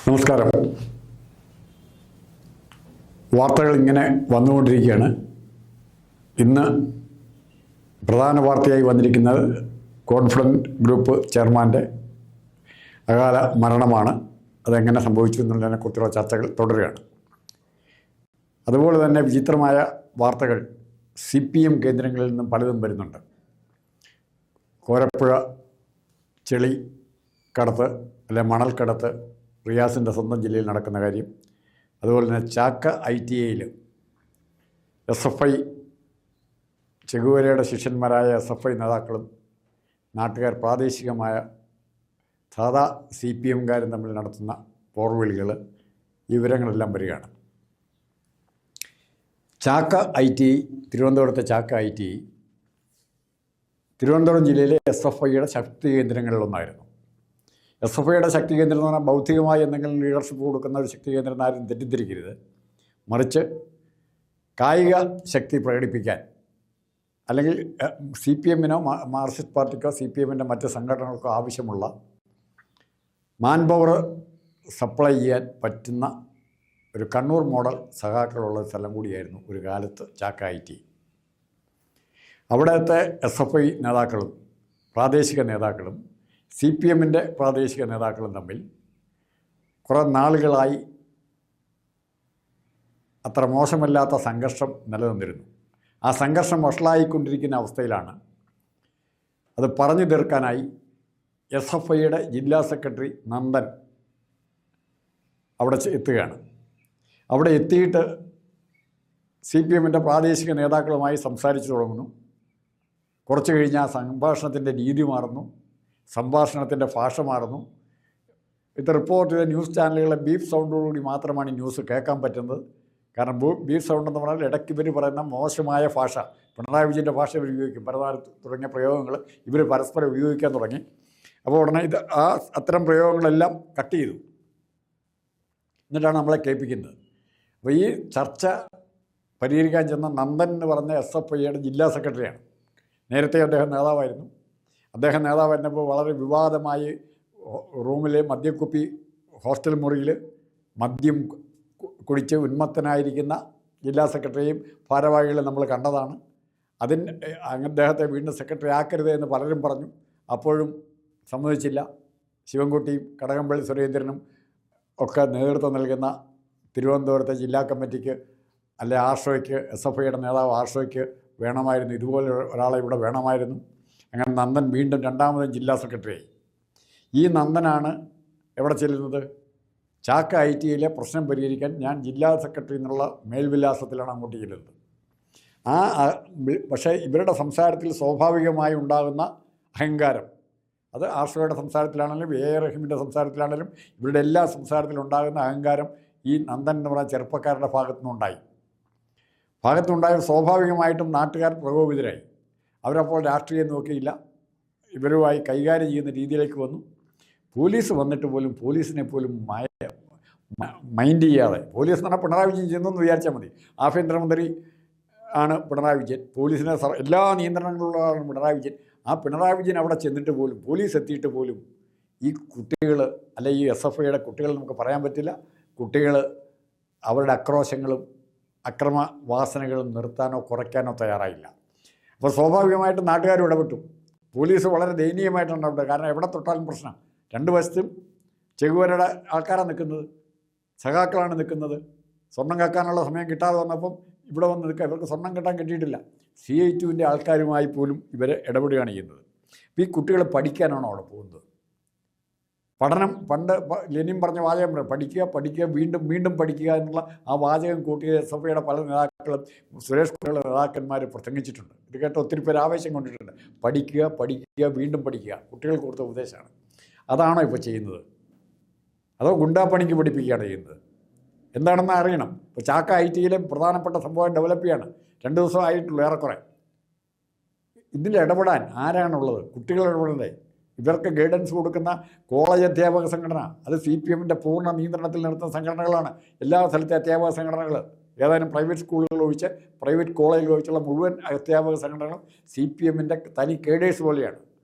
നമസ്കാരം. വാർത്തകൾ ഇങ്ങനെ വന്നുകൊണ്ടിരിക്കുകയാണ്. ഇന്ന് പ്രധാന വാർത്തയായി വന്നിരിക്കുന്നത് കോൺഫിഡൻറ്റ് ഗ്രൂപ്പ് ചെയർമാൻ്റെ അകാല മരണമാണ്. അതെങ്ങനെ സംഭവിച്ചു എന്നുള്ളതിനെക്കുറിച്ചുള്ള ചർച്ചകൾ തുടരുകയാണ്. അതുപോലെ തന്നെ വിചിത്രമായ വാർത്തകൾ CPM കേന്ദ്രങ്ങളിൽ നിന്നും പലതും വരുന്നുണ്ട്. കോരപ്പുഴ ചെളി കടത്ത് അല്ലെ മണൽക്കടത്ത് റിയാസിൻ്റെ സ്വന്തം ജില്ലയിൽ നടക്കുന്ന കാര്യം, അതുപോലെ തന്നെ ചാക്ക ITIയിൽ SFI ചെഗുവേരയുടെ ശിഷ്യന്മാരായ SFI നേതാക്കളും നാട്ടുകാർ പ്രാദേശികമായ സാധാ CPMകാരും തമ്മിൽ നടത്തുന്ന പോർവിളികൾ, ഈ വിവരങ്ങളെല്ലാം വരികയാണ്. ചാക്ക ITI, തിരുവനന്തപുരത്തെ ചാക്ക ITI തിരുവനന്തപുരം ജില്ലയിലെ SFIയുടെ ശക്തി കേന്ദ്രങ്ങളിലൊന്നായിരുന്നു. SFIയുടെ ശക്തി കേന്ദ്രം എന്ന് പറഞ്ഞാൽ ബൗദ്ധികമായി എന്തെങ്കിലും ലീഡർഷിപ്പ് കൊടുക്കുന്ന ഒരു ശക്തി കേന്ദ്രം ആരും തെറ്റിദ്ധരിക്കരുത്. മറിച്ച് കായിക ശക്തി പ്രകടിപ്പിക്കാൻ, അല്ലെങ്കിൽ CPMനോ മാർക്സിസ്റ്റ് പാർട്ടിക്കോ CPMൻ്റെ മറ്റ് സംഘടനകൾക്കോ ആവശ്യമുള്ള മാൻ പവർ സപ്ലൈ ചെയ്യാൻ പറ്റുന്ന ഒരു കണ്ണൂർ മോഡൽ സഖാക്കളുള്ള സ്ഥലം കൂടിയായിരുന്നു ഒരു കാലത്ത് ചാക്ക ITI. അവിടുത്തെ SFI നേതാക്കളും പ്രാദേശിക നേതാക്കളും CPMൻ്റെ പ്രാദേശിക നേതാക്കളും തമ്മിൽ കുറേ നാളുകളായി അത്ര മോശമല്ലാത്ത സംഘർഷം നിലനിന്നിരുന്നു. ആ സംഘർഷം വഷളായിക്കൊണ്ടിരിക്കുന്ന അവസ്ഥയിലാണ് അത് പറഞ്ഞു തീർക്കാനായി SFIയുടെ ജില്ലാ സെക്രട്ടറി നന്ദൻ അവിടെ എത്തുകയാണ്. അവിടെ എത്തിയിട്ട് CPMൻ്റെ പ്രാദേശിക നേതാക്കളുമായി സംസാരിച്ചു തുടങ്ങുന്നു. കുറച്ച് കഴിഞ്ഞ് ആ സംഭാഷണത്തിൻ്റെ രീതി മാറുന്നു, സംഭാഷണത്തിൻ്റെ ഭാഷ മാറുന്നു. ഇത് റിപ്പോർട്ട് ചെയ്ത ന്യൂസ് ചാനലുകളെ ബീഫ് സൗണ്ടോടുകൂടി മാത്രമാണ് ഈ ന്യൂസ് കേൾക്കാൻ പറ്റുന്നത്. കാരണം ബീഫ് സൗണ്ട് എന്ന് പറഞ്ഞാൽ ഇടയ്ക്ക് ഇവർ പറയുന്ന മോശമായ ഭാഷ, പിണറായി വിജയൻ്റെ ഭാഷ ഇവർ ഉപയോഗിക്കും, പരതാരം തുടങ്ങിയ പ്രയോഗങ്ങൾ ഇവർ പരസ്പരം ഉപയോഗിക്കാൻ തുടങ്ങി. അപ്പോൾ ഉടനെ അത്തരം പ്രയോഗങ്ങളെല്ലാം കട്ട് ചെയ്തു, എന്നിട്ടാണ് നമ്മളെ കേൾപ്പിക്കുന്നത്. അപ്പോൾ ഈ ചർച്ച പരിഹരിക്കാൻ ചെന്ന നന്ദൻ എന്ന് പറഞ്ഞ SFIയുടെ ജില്ലാ സെക്രട്ടറിയാണ്. നേരത്തെ അദ്ദേഹം നേതാവായിരുന്നു. അദ്ദേഹം നേതാവായിരുന്നപ്പോൾ വളരെ വിവാദമായി റൂമിലെ മദ്യക്കുപ്പി ഹോസ്റ്റൽ മുറിയിൽ മദ്യം കുടിച്ച് ഉന്മത്തനായിരിക്കുന്ന ജില്ലാ സെക്രട്ടറിയും ഭാരവാഹികളെ നമ്മൾ കണ്ടതാണ്. അദ്ദേഹത്തെ വീണ്ടും സെക്രട്ടറി ആക്കരുത് എന്ന് പലരും പറഞ്ഞു. അപ്പോഴും സമ്മതിച്ചില്ല. ശിവൻകുട്ടിയും കടകംപള്ളി സുരേന്ദ്രനും ഒക്കെ നേതൃത്വം നൽകുന്ന തിരുവനന്തപുരത്തെ ജില്ലാ കമ്മിറ്റിക്ക്, അല്ലെ ആർഷോയ്ക്ക്, SFIയുടെ നേതാവ് ആർഷോയ്ക്ക് വേണമായിരുന്നു, ഇതുപോലെ ഒരാളെ ഇവിടെ വേണമായിരുന്നു. അങ്ങനെ നന്ദൻ വീണ്ടും രണ്ടാമതും ജില്ലാ സെക്രട്ടറിയായി. ഈ നന്ദനാണ് എവിടെ ചെല്ലുന്നത്? ചാക്ക ITIയിലെ പ്രശ്നം പരിഹരിക്കാൻ ഞാൻ ജില്ലാ സെക്രട്ടറി എന്നുള്ള മേൽവിലാസത്തിലാണ് അങ്ങോട്ട് ചെല്ലുന്നത്. പക്ഷേ ഇവരുടെ സംസാരത്തിൽ സ്വാഭാവികമായി ഉണ്ടാകുന്ന അഹങ്കാരം, അത് ആർഷോയുടെ സംസാരത്തിലാണെങ്കിലും റഹീമിൻ്റെ സംസാരത്തിലാണെങ്കിലും ഇവരുടെ എല്ലാ സംസാരത്തിലുണ്ടാകുന്ന അഹങ്കാരം ഈ നന്ദൻ എന്ന് പറയുന്ന ചെറുപ്പക്കാരുടെ ഭാഗത്തുനിന്നുണ്ടായി. സ്വാഭാവികമായിട്ടും നാട്ടുകാർ പ്രകോപിതരായി. അവരപ്പോൾ രാഷ്ട്രീയം നോക്കിയില്ല, ഇവരുമായി കൈകാര്യം ചെയ്യുന്ന രീതിയിലേക്ക് വന്നു. പോലീസ് വന്നിട്ട് പോലും പോലീസിനെ പോലും മൈൻഡ് ചെയ്യാതെ, പോലീസ് എന്ന് പറഞ്ഞാൽ പിണറായി വിജയൻ ചെന്നെന്ന് വിചാരിച്ചാൽ മതി. ആഭ്യന്തരമന്ത്രി ആണ് പിണറായി വിജയൻ, പോലീസിനെ എല്ലാ നിയന്ത്രണങ്ങളുള്ളതാണ് പിണറായി വിജയൻ. ആ പിണറായി വിജയൻ അവിടെ ചെന്നിട്ട് പോലും, പോലീസ് എത്തിയിട്ട് പോലും ഈ കുട്ടികൾ, അല്ലെ ഈ SFIയുടെ കുട്ടികൾ നമുക്ക് പറയാൻ പറ്റില്ല, കുട്ടികൾ അവരുടെ ആക്രോശങ്ങളും അക്രമ വാസനകളും നിർത്താനോ കുറയ്ക്കാനോ തയ്യാറായില്ല. അപ്പോൾ സ്വാഭാവികമായിട്ടും നാട്ടുകാരും ഇടപെട്ടു. പോലീസ് വളരെ ദയനീയമായിട്ടാണ് അവിടെ. കാരണം എവിടെ തൊട്ടാലും പ്രശ്നം. രണ്ട് വശത്തും ചെഗുവേരയുടെ ആൾക്കാരാണ് നിൽക്കുന്നത്, സഖാക്കളാണ് നിൽക്കുന്നത്. സ്വർണം കേൾക്കാനുള്ള സമയം കിട്ടാതെ വന്നപ്പം ഇവിടെ വന്ന് നിൽക്കുക. ഇവർക്ക് സ്വർണം കിട്ടാൻ കിട്ടിയിട്ടില്ല. CI2വിൻ്റെ ആൾക്കാരുമായി പോലും ഇവരെ ഇടപെടുകയാണ് ചെയ്യുന്നത്. അപ്പോൾ ഈ കുട്ടികൾ പഠിക്കാനാണോ അവിടെ പോകുന്നത്? പഠനം, പണ്ട് ലെനിൻ പറഞ്ഞ വാചകം പറയും, പഠിക്കുക വീണ്ടും വീണ്ടും പഠിക്കുക എന്നുള്ള ആ വാചകം കൂട്ടിയ SFIയുടെ പല നേതാക്കളും സുരേഷ് കുട്ടികളുടെ നേതാക്കന്മാർ പ്രസംഗിച്ചിട്ടുണ്ട്. ഇത് കേട്ട് ഒത്തിരി പേര് ആവേശം കൊണ്ടിട്ടുണ്ട്. പഠിക്കുക വീണ്ടും പഠിക്കുക കുട്ടികൾക്ക് കൊടുത്ത ഉപദേശമാണ്. അതാണോ ഇപ്പോൾ ചെയ്യുന്നത്? അതോ ഗുണ്ടാപ്പണിക്ക് പഠിപ്പിക്കുകയാണ് ചെയ്യുന്നത്? എന്താണെന്ന് അറിയണം. ഇപ്പോൾ ചാക്ക ITIയിലെ പ്രധാനപ്പെട്ട സംഭവം ഡെവലപ്പ് ചെയ്യാണ്. 2 ദിവസം ആയിട്ടുള്ളൂ ഏറെക്കുറെ. ഇതിൽ ഇടപെടാൻ ആരാണുള്ളത്? കുട്ടികൾ ഇടപെടണ്ടേ? ഇവർക്ക് ഗൈഡൻസ് കൊടുക്കുന്ന കോളേജ് അധ്യാപക സംഘടന, അത് CPMൻ്റെ പൂർണ്ണ നിയന്ത്രണത്തിൽ നിർത്തുന്ന സംഘടനകളാണ്. എല്ലാ സ്ഥലത്തെ അധ്യാപക സംഘടനകൾ, ഏതാനും പ്രൈവറ്റ് സ്കൂളുകൾ ഒഴിച്ച് പ്രൈവറ്റ് കോളേജുകൾ ഒഴിച്ചുള്ള മുഴുവൻ അധ്യാപക സംഘടനകളും CPMൻ്റെ തനി കേഡേഴ്സ് പോലെയാണ്.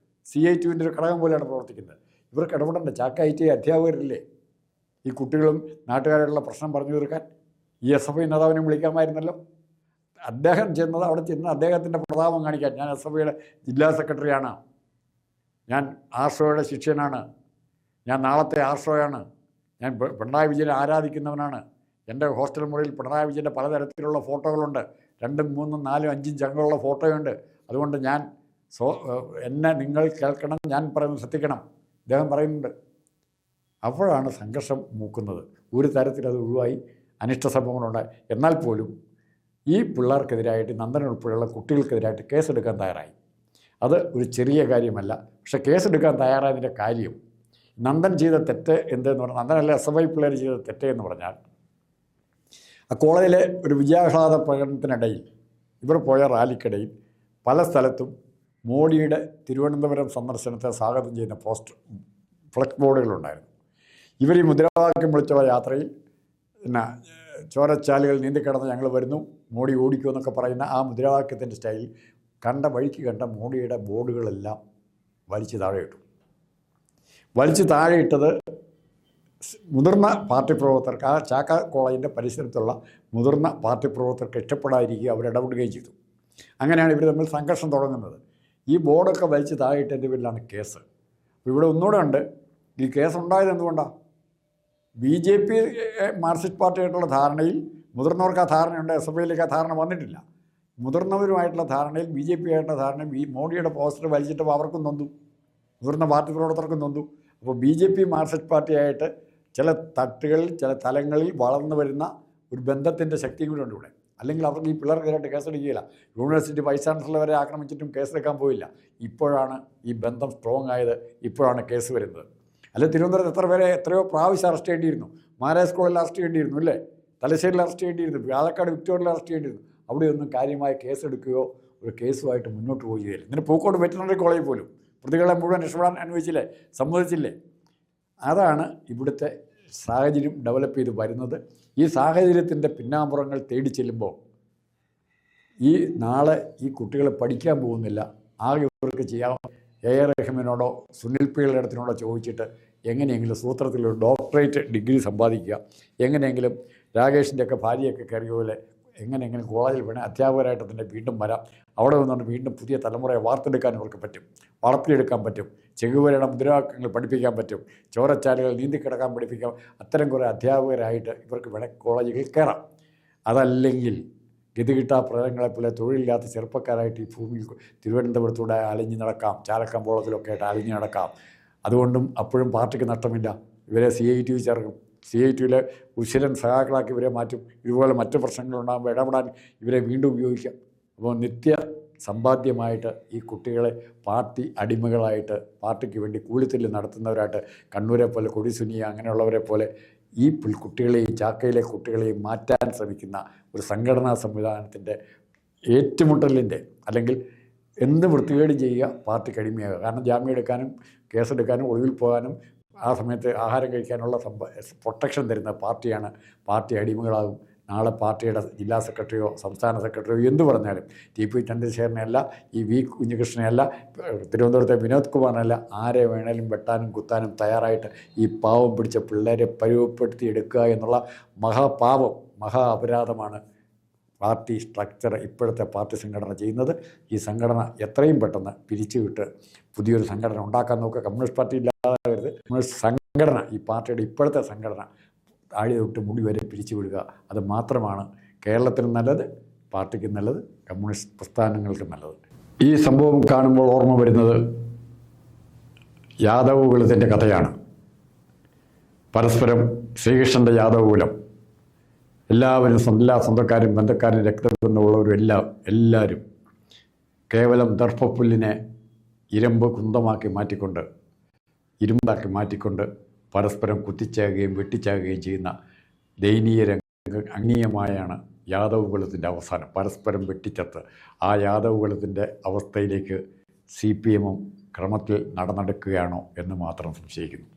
CI2വിൻ്റെ ഒരു ഘടകം പോലെയാണ് പ്രവർത്തിക്കുന്നത്. ഇവർക്ക് ഇടപെടേണ്ട. ചാക്ക ITI അധ്യാപകരില്ലേ? ഈ കുട്ടികളും നാട്ടുകാരായിട്ടുള്ള പ്രശ്നം പറഞ്ഞു തീർക്കാൻ ഈ SFI നേതാവിനെ വിളിക്കാമായിരുന്നല്ലോ. അദ്ദേഹം ചെന്നത് അവിടെ ചെന്ന് അദ്ദേഹത്തിൻ്റെ പ്രതാപം കാണിക്കാൻ, ഞാൻ SFIയുടെ ജില്ലാ സെക്രട്ടറിയാണ്, ഞാൻ ആർഷോയുടെ ശിഷ്യനാണ്, ഞാൻ നാളത്തെ ആർഷോയാണ്, ഞാൻ പിണറായി വിജയനെ ആരാധിക്കുന്നവനാണ്, എൻ്റെ ഹോസ്റ്റൽ മുറിയിൽ പിണറായി വിജയൻ്റെ പലതരത്തിലുള്ള ഫോട്ടോകളുണ്ട്, 2, 3, 4, 5 ചങ്ങളുള്ള ഫോട്ടോയുണ്ട്, അതുകൊണ്ട് ഞാൻ എന്നെ നിങ്ങൾ കേൾക്കണം, ഞാൻ പറയുന്നത് ശ്രദ്ധിക്കണം, അദ്ദേഹം പറയുന്നുണ്ട്. അപ്പോഴാണ് സംഘർഷം മൂക്കുന്നത്. ഒരു തരത്തിലത് ഒഴിവായി, അനിഷ്ട സംഭവങ്ങളുണ്ടായി. എന്നാൽ പോലും ഈ പിള്ളേർക്കെതിരായിട്ട്, നന്ദൻ ഉൾപ്പെടെയുള്ള കുട്ടികൾക്കെതിരായിട്ട് കേസെടുക്കാൻ തയ്യാറായി. അത് ഒരു ചെറിയ കാര്യമല്ല. പക്ഷേ കേസെടുക്കാൻ തയ്യാറായതിൻ്റെ കാര്യം, നന്ദൻ ചെയ്ത തെറ്റ് എന്തെന്ന് പറഞ്ഞാൽ, നന്ദനല്ല SFI പിള്ളേർ ചെയ്ത തെറ്റ് എന്ന് പറഞ്ഞാൽ, ആ കോളേജിലെ ഒരു വിജയാഹ്ലാദ പ്രകടനത്തിനിടയിൽ, ഇവർ പോയ റാലിക്കിടയിൽ പല സ്ഥലത്തും മോഡിയുടെ തിരുവനന്തപുരം സന്ദർശനത്തെ സ്വാഗതം ചെയ്യുന്ന ഫ്ലക്സ് ബോർഡുകളുണ്ടായിരുന്നു. ഇവർ ഈ മുദ്രാവാക്യം വിളിച്ചുള്ള യാത്രയിൽ ചോരച്ചാലുകൾ നീന്തിക്കിടന്ന് ഞങ്ങൾ വരുന്നു, മോഡി ഓടിക്കൂ എന്നൊക്കെ പറയുന്ന ആ മുദ്രാവാക്യത്തിൻ്റെ സ്റ്റൈലിൽ കണ്ട വഴിക്ക് കണ്ട മോഡിയുടെ ബോർഡുകളെല്ലാം വലിച്ചു താഴെയിട്ടു. വലിച്ചു താഴെയിട്ടത് മുതിർന്ന പാർട്ടി പ്രവർത്തകർക്ക്, ആ ചാക്ക കോളേജിൻ്റെ പരിസരത്തുള്ള മുതിർന്ന പാർട്ടി പ്രവർത്തകർക്ക് ഇഷ്ടപ്പെടാതിരിക്കുക, അവരിടപെടുകയും ചെയ്തു. അങ്ങനെയാണ് ഇവർ തമ്മിൽ സംഘർഷം തുടങ്ങുന്നത്. ഈ ബോർഡൊക്കെ വലിച്ച് താഴെയിട്ടതിൻ്റെ പേരിലാണ് കേസ്. ഇവിടെ ഒന്നുകൂടെ ഉണ്ട്, ഈ കേസുണ്ടായത് എന്തുകൊണ്ടാണ്? BJP മാർക്സിസ്റ്റ് പാർട്ടിയായിട്ടുള്ള ധാരണയിൽ മുതിർന്നവർക്ക് ആ ധാരണയുണ്ട്, SFIയിലേക്ക് ആ ധാരണ വന്നിട്ടില്ല. മുതിർന്നവരുമായിട്ടുള്ള ധാരണയിൽ BJP ആയിട്ടുള്ള ധാരണ മോഡിയുടെ പോസ്റ്റർ വലിച്ചിട്ട് അവർക്കും നൊന്തു, മുതിർന്ന പാർട്ടി പ്രവർത്തകർക്കും നൊന്തു. അപ്പോൾ BJP മാർക്സിസ്റ്റ് പാർട്ടിയായിട്ട് ചില തട്ടുകളിൽ, ചില തലങ്ങളിൽ വളർന്നു വരുന്ന ഒരു ബന്ധത്തിൻ്റെ ശക്തിയും കൂടെ ഉണ്ട് ഇവിടെ. അല്ലെങ്കിൽ അവർക്ക് ഈ പിള്ളേർക്കെതിരായിട്ട് കേസെടുക്കുകയില്ല. യൂണിവേഴ്സിറ്റി വൈസ് ചാൻസലർ വരെ ആക്രമിച്ചിട്ടും കേസെടുക്കാൻ പോയില്ല. ഇപ്പോഴാണ് ഈ ബന്ധം സ്ട്രോങ് ആയത്, ഇപ്പോഴാണ് കേസ് വരുന്നത്. അല്ലെ തിരുവനന്തപുരത്ത് എത്രയോ പ്രാവശ്യം അറസ്റ്റ് ചെയ്യേണ്ടിയിരുന്നു. മാരായ സ്കൂളിൽ അറസ്റ്റ് ചെയ്യേണ്ടിയിരുന്നു, അല്ലേ? തലശ്ശേരിയിൽ അറസ്റ്റ് ചെയ്യേണ്ടിയിരുന്നു, പാലക്കാട് വിക്ടോറിയയിൽ അറസ്റ്റ് ചെയ്യേണ്ടിയിരുന്നു. അവിടെയൊന്നും കാര്യമായ കേസെടുക്കുകയോ ഒരു കേസുമായിട്ട് മുന്നോട്ട് പോവുകയില്ല. ഇതിന് പൂക്കോട് വെറ്ററിനറി കോളേജിൽ പോലും പ്രതികളെ മുഴുവൻ രക്ഷപ്പെടാൻ അനുവദിച്ചില്ലേ, സമ്മതിച്ചില്ലേ? അതാണ് ഇവിടുത്തെ സാഹചര്യം ഡെവലപ്പ് ചെയ്ത് വരുന്നത്. ഈ സാഹചര്യത്തിൻ്റെ പിന്നാമ്പുറങ്ങൾ തേടി ചെല്ലുമ്പോൾ ഈ നാളെ ഈ കുട്ടികൾ പഠിക്കാൻ പോകുന്നില്ല. ആകെ ഇവർക്ക് ചെയ്യാം, AR റഹ്മാനോടോ സുനിൽ പിയുടെ അടുത്തിനോടോ ചോദിച്ചിട്ട് എങ്ങനെയെങ്കിലും സൂത്രത്തിലൊരു ഡോക്ടറേറ്റ് ഡിഗ്രി സമ്പാദിക്കുക, എങ്ങനെയെങ്കിലും രാകേഷിൻ്റെയൊക്കെ ഭാര്യയൊക്കെ കയറിയ പോലെ എങ്ങനെയെങ്കിലും കോളേജിൽ വേണേൽ അധ്യാപകരായിട്ട് തന്നെ വീണ്ടും വരാം. അവിടെ നിന്നുകൊണ്ട് വീണ്ടും പുതിയ തലമുറയെ വാർത്തെടുക്കാൻ ഇവർക്ക് പറ്റും, വളർത്തിയെടുക്കാൻ പറ്റും. ചെകുവരയുടെ മുദ്രാവാക്യങ്ങൾ പഠിപ്പിക്കാൻ പറ്റും, ചോരച്ചാലുകൾ നീന്തിക്കിടക്കാൻ പഠിപ്പിക്കാം. അത്തരം കുറേ അധ്യാപകരായിട്ട് ഇവർക്ക് വേണേൽ കോളേജുകളിൽ കയറാം. അതല്ലെങ്കിൽ ഗതികിട്ടാ പ്രജകളെപ്പോലെ തൊഴിലില്ലാത്ത ചെറുപ്പക്കാരായിട്ട് ഈ ഭൂമിയിൽ തിരുവനന്തപുരത്തൂടെ അലിഞ്ഞു നടക്കാം, ചാലക്കമ്പോളത്തിലൊക്കെ ആയിട്ട് അലിഞ്ഞു നടക്കാം. അതുകൊണ്ടും അപ്പോഴും പാർട്ടിക്ക് നഷ്ടമില്ല. ഇവരെ CIT ചേർക്കും, CITയിലെ ഉശിരൻ സഹാക്കളാക്കി ഇവരെ മാറ്റും. ഇതുപോലെ മറ്റ് പ്രശ്നങ്ങളുണ്ടാകുമ്പോൾ ഇടപെടാൻ ഇവരെ വീണ്ടും ഉപയോഗിക്കാം. അപ്പോൾ നിത്യ സമ്പാദ്യമായിട്ട് ഈ കുട്ടികളെ പാർട്ടി അടിമകളായിട്ട്, പാർട്ടിക്ക് വേണ്ടി കൂലിത്തല്ല് നടത്തുന്നവരായിട്ട്, കണ്ണൂരെ പോലെ, കൊടിസുനിയ അങ്ങനെയുള്ളവരെ പോലെ ഈ കുട്ടികളെയും ചാക്കയിലെ കുട്ടികളെയും മാറ്റാൻ ശ്രമിക്കുന്ന ഒരു സംഘടനാ സംവിധാനത്തിൻ്റെ ഏറ്റുമുട്ടലിൻ്റെ, അല്ലെങ്കിൽ എന്ത് വൃത്തികേട് ചെയ്യുക, പാർട്ടിക്ക് അടിമയാകുക. കാരണം ജാമ്യം എടുക്കാനും കേസെടുക്കാനും ഒളിവിൽ പോകാനും ആ സമയത്ത് ആഹാരം കഴിക്കാനുള്ള പ്രൊട്ടക്ഷൻ തരുന്ന പാർട്ടിയാണ്. പാർട്ടി അടിമകളാകും. നാളെ പാർട്ടിയുടെ ജില്ലാ സെക്രട്ടറിയോ സംസ്ഥാന സെക്രട്ടറിയോ എന്തു പറഞ്ഞാലും, TP ചന്ദ്രശേഖരനെയല്ല, ഈ V കുഞ്ഞികൃഷ്ണനെയല്ല, തിരുവനന്തപുരത്തെ വിനോദ് കുമാറിനല്ല, ആരെ വേണേലും വെട്ടാനും കുത്താനും തയ്യാറായിട്ട് ഈ പാവം പിടിച്ച പിള്ളേരെ പരുവപ്പെടുത്തി എടുക്കുക എന്നുള്ള മഹാപാപം, മഹാ അപരാധമാണ് പാർട്ടി സ്ട്രക്ചർ, ഇപ്പോഴത്തെ പാർട്ടി സംഘടന ചെയ്യുന്നത്. ഈ സംഘടന എത്രയും പെട്ടെന്ന് പിരിച്ചുവിട്ട് പുതിയൊരു സംഘടന ഉണ്ടാക്കാൻ നോക്കുക. Communist party ഇല്ലാതാകരുത്. കമ്മ്യൂണിസ്റ്റ് സംഘടന, ഈ പാർട്ടിയുടെ ഇപ്പോഴത്തെ സംഘടന താഴെ തൊട്ട് മുടി വരെ പിരിച്ചു വിടുക. അത് മാത്രമാണ് കേരളത്തിന് നല്ലത്, പാർട്ടിക്ക് നല്ലത്, കമ്മ്യൂണിസ്റ്റ് പ്രസ്ഥാനങ്ങൾക്ക് നല്ലത്. ഈ സംഭവം കാണുമ്പോൾ ഓർമ്മ വരുന്നത് യാദവകുലത്തിൻ്റെ കഥയാണ്. പരസ്പരം ശ്രീകൃഷ്ണൻ്റെ യാദവകുലം, എല്ലാവരും എല്ലാ സ്വന്തക്കാരും ബന്ധക്കാരും രക്തബന്ധമുള്ളവരും എല്ലാവരും കേവലം ദർഭപ്പുല്ലിനെ ഇരുമ്പാക്കി മാറ്റിക്കൊണ്ട് പരസ്പരം കുത്തിച്ചാകുകയും വെട്ടിച്ചാകുകയും ചെയ്യുന്ന ദയനീയ രംഗങ്ങൾ അംഗീയമായാണ് യാദവകുലത്തിൻ്റെ അവസാനം. പരസ്പരം വെട്ടിച്ചത്ത് ആ യാദവകുലത്തിൻ്റെ അവസ്ഥയിലേക്ക് CPM ക്രമത്തിൽ നടന്നെടുക്കുകയാണോ എന്ന് മാത്രം സംശയിക്കുന്നു.